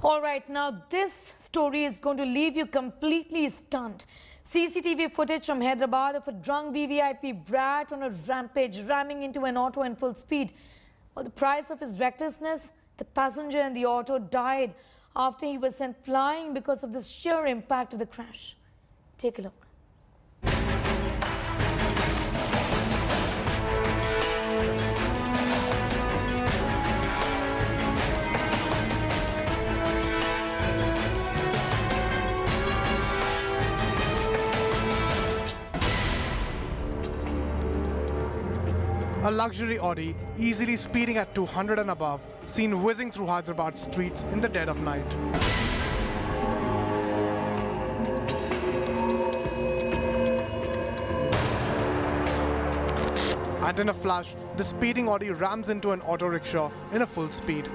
All right, now this story is going to leave you completely stunned. CCTV footage from Hyderabad of a drunk VVIP brat on a rampage ramming into an auto in full speed. For the price of his recklessness, the passenger in the auto died after he was sent flying because of the sheer impact of the crash. Take a look. A luxury Audi, easily speeding at 200 and above, seen whizzing through Hyderabad streets in the dead of night. And in a flash, the speeding Audi rams into an auto rickshaw in a full speed.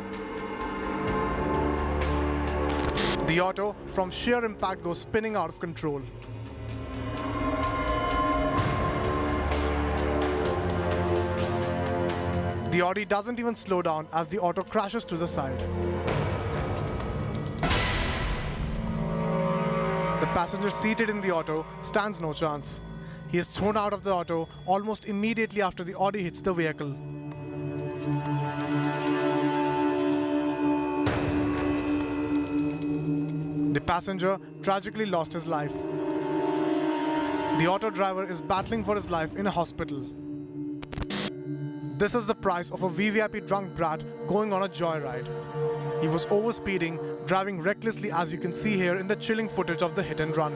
The auto, from sheer impact, goes spinning out of control. The Audi doesn't even slow down as the auto crashes to the side. The passenger seated in the auto stands no chance. He is thrown out of the auto almost immediately after the Audi hits the vehicle. The passenger tragically lost his life. The auto driver is battling for his life in a hospital. This is the price of a VVIP drunk brat going on a joyride. He was overspeeding, driving recklessly, as you can see here in the chilling footage of the hit and run.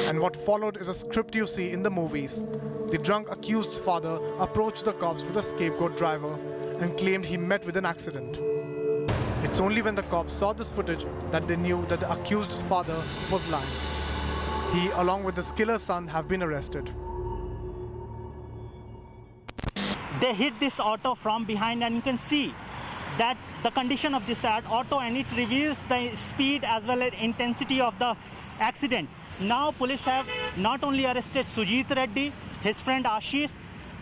And what followed is a script you see in the movies. The drunk accused's father approached the cops with a scapegoat driver and claimed he met with an accident. It's only when the cops saw this footage that they knew that the accused's father was lying. He, along with the killer's son, have been arrested. They hit this auto from behind, and you can see that the condition of this auto, and it reveals the speed as well as intensity of the accident. Now police have not only arrested Sujit Reddy, his friend Ashish,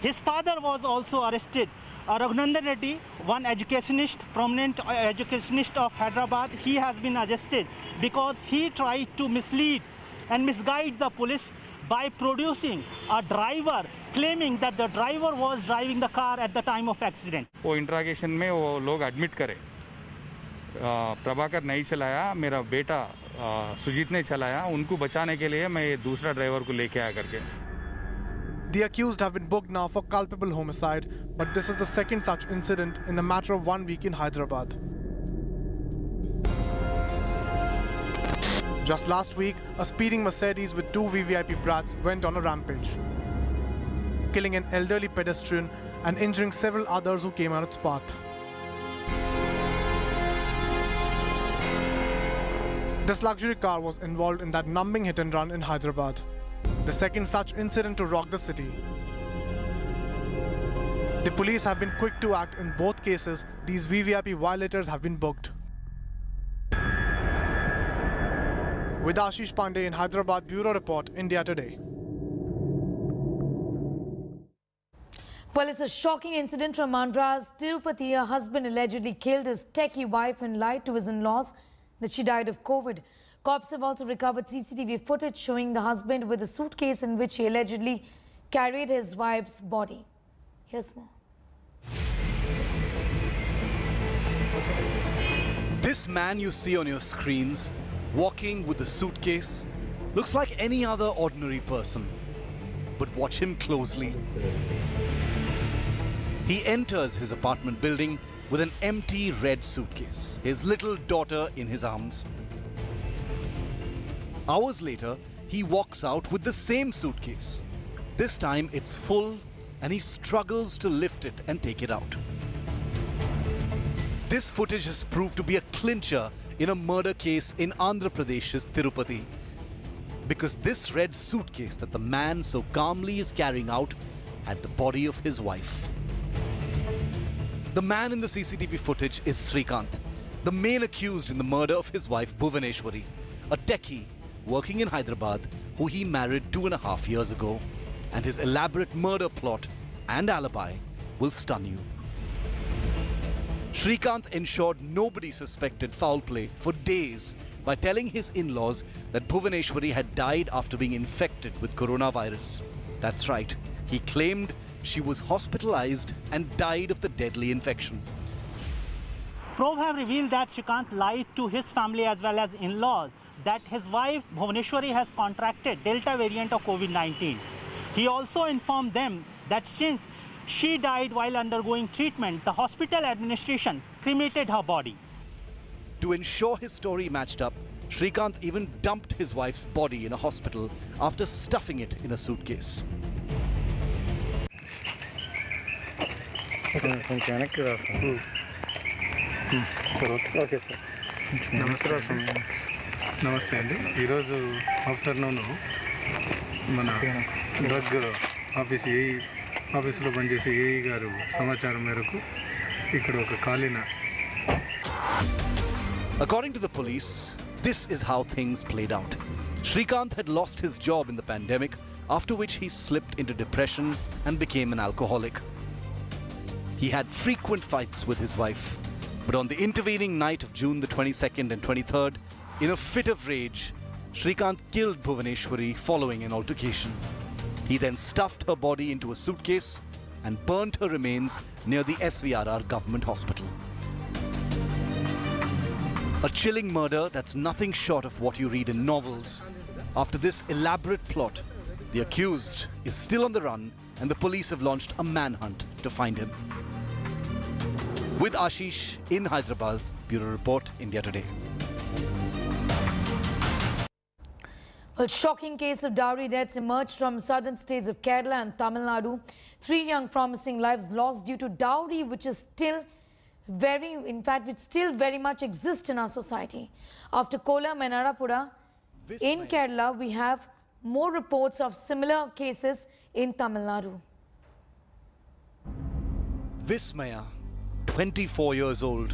his father was also arrested. Raghunandan Reddy, one educationist, prominent educationist of Hyderabad, he has been arrested because he tried to mislead and misguide the police by producing a driver claiming that the driver was driving the car at the time of accident. वो इंट्रागेशन में वो लोग admit करे प्रभाकर नहीं चलाया, मेरा बेटा सुजीत ने चलाया, उनको बचाने के लिए मैं ये दूसरा ड्राइवर को लेके आया करके. The accused have been booked now for culpable homicide, but this is the second such incident in a matter of 1 week in Hyderabad. Just last week, a speeding Mercedes with 2 VVIP brats went on a rampage, killing an elderly pedestrian and injuring several others who came on its path. This luxury car was involved in that numbing hit and run in Hyderabad, the second such incident to rock the city. The police have been quick to act in both cases. These VVIP violators have been booked. With Ashish Pandey in Hyderabad, Bureau Report, India Today. Well, it's a shocking incident from Andhra's Tirupati. A husband allegedly killed his techie wife and lied to his in-laws that she died of COVID. Cops have also recovered CCTV footage showing the husband with a suitcase in which he allegedly carried his wife's body. Here's more. This man you see on your screens, walking with a suitcase, looks like any other ordinary person. But watch him closely. He enters his apartment building with an empty red suitcase, his little daughter in his arms. Hours later, he walks out with the same suitcase. This time it's full and he struggles to lift it and take it out. This footage has proved to be a clincher in a murder case in Andhra Pradesh's Tirupati, because this red suitcase that the man so calmly is carrying out had the body of his wife. The man in the CCTV footage is Srikanth, the main accused in the murder of his wife Bhuvaneshwari, a techie working in Hyderabad who he married 2.5 years ago, and his elaborate murder plot and alibi will stun you. Srikanth ensured nobody suspected foul play for days by telling his in-laws that Bhuvaneshwari had died after being infected with coronavirus. That's right, he claimed she was hospitalized and died of the deadly infection. Probe have revealed that Srikanth lied to his family as well as in-laws that his wife Bhuvaneshwari has contracted Delta variant of COVID-19. He also informed them that since she died while undergoing treatment, the hospital administration cremated her body. To ensure his story matched up, Srikanth even dumped his wife's body in a hospital after stuffing it in a suitcase. Okay, sir. నమస్తే అండి. ఈరోజు afternoon మన drug ఆఫీసులో పనిచేసే AE గారు సమాచారం మేరకు ఇక్కడ ఒక ఖాళీన. According to the police, this is how things played out. Srikanth had lost his job in the pandemic, after which he slipped into depression and became an alcoholic. He had frequent fights with his wife, but on the intervening night of June the 22nd and 23rd, in a fit of rage, Srikanth killed Bhuvaneshwari following an altercation. He then stuffed her body into a suitcase and burnt her remains near the SVRR government hospital. A chilling murder that's nothing short of what you read in novels. After this elaborate plot, the accused is still on the run and the police have launched a manhunt to find him. With Ashish in Hyderabad, Bureau Report, India Today. Well, shocking case of dowry deaths emerged from southern states of Kerala and Tamil Nadu. 3 young promising lives lost due to dowry, which still very much exists in our society. After Kollam and Arapura in Kerala, we have more reports of similar cases in Tamil Nadu. Vismaya, 24 years old.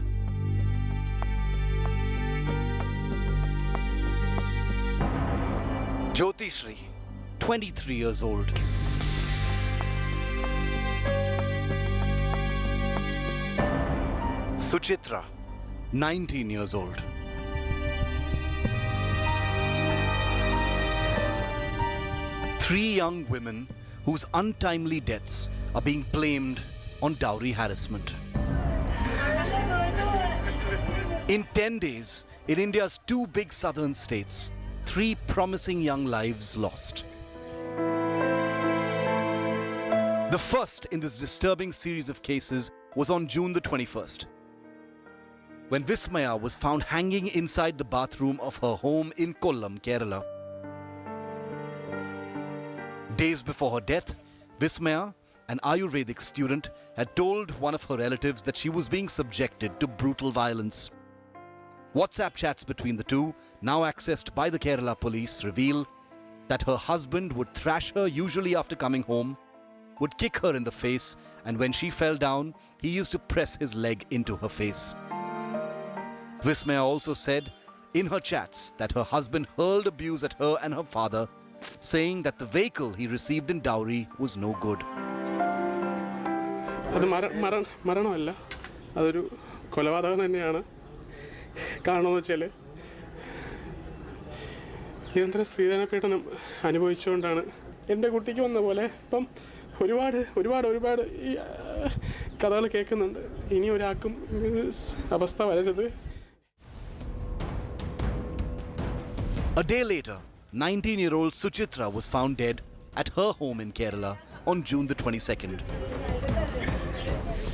Jyotishri, 23 years old. Suchitra, 19 years old. Three young women whose untimely deaths are being blamed on dowry harassment. In 10 days, in India's 2 big southern states, 3 promising young lives lost. The first in this disturbing series of cases was on June the 21st, when Vismaya was found hanging inside the bathroom of her home in Kollam, Kerala. Days before her death, Vismaya, an Ayurvedic student, had told one of her relatives that she was being subjected to brutal violence. WhatsApp chats between the two, now accessed by the Kerala police, reveal that her husband would thrash her usually after coming home, would kick her in the face, and when she fell down, he used to press his leg into her face. Vismaya also said in her chats that her husband hurled abuse at her and her father, saying that the vehicle he received in dowry was no good. അത് മരണമല്ല, അതൊരു കൊലപാതകം തന്നെയാണ്. കാരണമെന്ന് വെച്ചാൽ നിരന്തര സ്ത്രീധനപീഡനം അനുഭവിച്ചുകൊണ്ടാണ് എൻ്റെ കുട്ടിക്ക് വന്ന പോലെ ഇപ്പം ഒരുപാട് ഈ കഥകൾ കേൾക്കുന്നുണ്ട്. ഇനി ഒരാൾക്കും അവസ്ഥ വരരുത്. A day later, 19-year-old Suchitra was found dead at her home in Kerala on June the 22nd.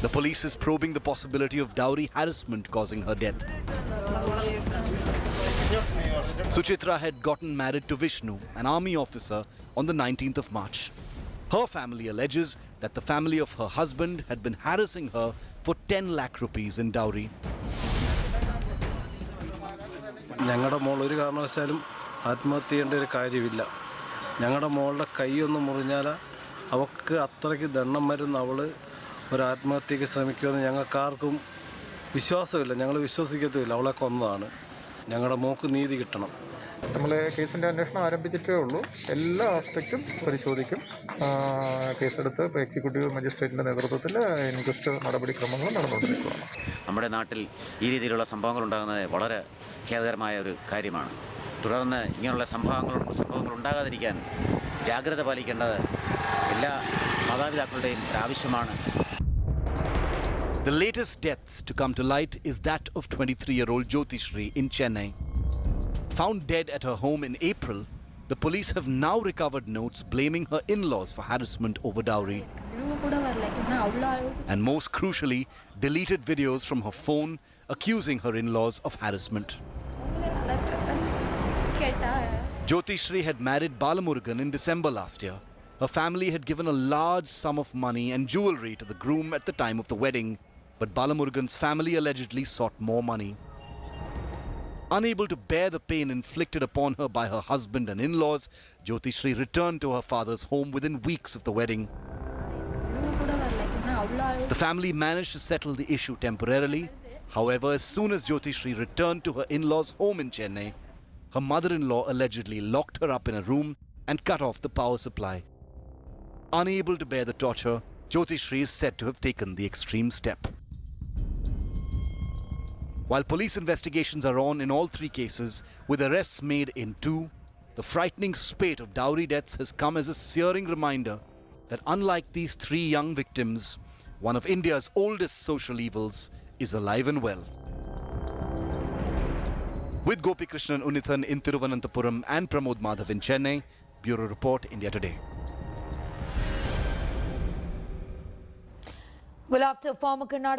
The police is probing the possibility of dowry harassment causing her death. Suchitra had gotten married to Vishnu, an army officer, on the 19th of March. Her family alleges that the family of her husband had been harassing her for 10 lakh rupees in dowry. ഞങ്ങളുടെ മോൾ ഒരു കാരണവശാലും ആത്മഹത്യ ചെയ്യേണ്ട ഒരു കാര്യമില്ല. ഞങ്ങളുടെ മോളുടെ കൈയൊന്ന് മുറിഞ്ഞാൽ അവൾക്ക് അത്രയ്ക്ക് ദണ്ണം മരുന്ന് അവൾ ഒരു ആത്മഹത്യക്ക് ശ്രമിക്കുമെന്ന് ഞങ്ങൾക്കാർക്കും വിശ്വാസമില്ല. ഞങ്ങൾ വിശ്വസിക്കത്തുമില്ല. അവളെ കൊന്നതാണ്. ഞങ്ങളുടെ മോൾക്ക് നീതി കിട്ടണം. നമ്മൾ കേസിൻ്റെ അന്വേഷണം ആരംഭിച്ചിട്ടേ ഉള്ളൂ. എല്ലാ ആസ്പെക്റ്റും പരിശോധിക്കും. കേസെടുത്ത് എക്സിക്യൂട്ടീവ് മജിസ്ട്രേറ്റിൻ്റെ നേതൃത്വത്തിൽ ഇൻക്വസ്റ്റ് നടപടിക്രമങ്ങൾ നടന്നുകൊണ്ടിരിക്കുകയാണ്. നമ്മുടെ നാട്ടിൽ ഈ രീതിയിലുള്ള സംഭവങ്ങൾ ഉണ്ടാകുന്നത് വളരെ ഖേദകരമായ ഒരു കാര്യമാണ്. തുടർന്ന് ഇങ്ങനെയുള്ള സംഭവങ്ങൾ ഉണ്ടാകാതിരിക്കാൻ ജാഗ്രത പാലിക്കേണ്ടത് എല്ലാ മാതാപിതാക്കളുടെയും ആവശ്യമാണ്. The latest death to come to light is that of 23-year-old Jyotishri in Chennai. Found dead at her home in April, the police have now recovered notes blaming her in-laws for harassment over dowry. And most crucially, deleted videos from her phone accusing her in-laws of harassment. Jyotishri had married Balamurugan in December last year. Her family had given a large sum of money and jewelry to the groom at the time of the wedding, but Balamurugan's family allegedly sought more money. Unable to bear the pain inflicted upon her by her husband and in-laws, Jyotishri returned to her father's home within weeks of the wedding. The family managed to settle the issue temporarily. However, as soon as Jyotishri returned to her in-laws' home in Chennai, her mother-in-law allegedly locked her up in a room and cut off the power supply. Unable to bear the torture, Jyotishri is said to have taken the extreme step. While police investigations are on in all 3 cases, with arrests made in 2, the frightening spate of dowry deaths has come as a searing reminder that unlike these 3 young victims, one of India's oldest social evils is alive and well. With Gopi Krishnan Unithan in Thiruvananthapuram and Pramod Madhav in Chennai, Bureau Report, India Today. Well, after former Karnataka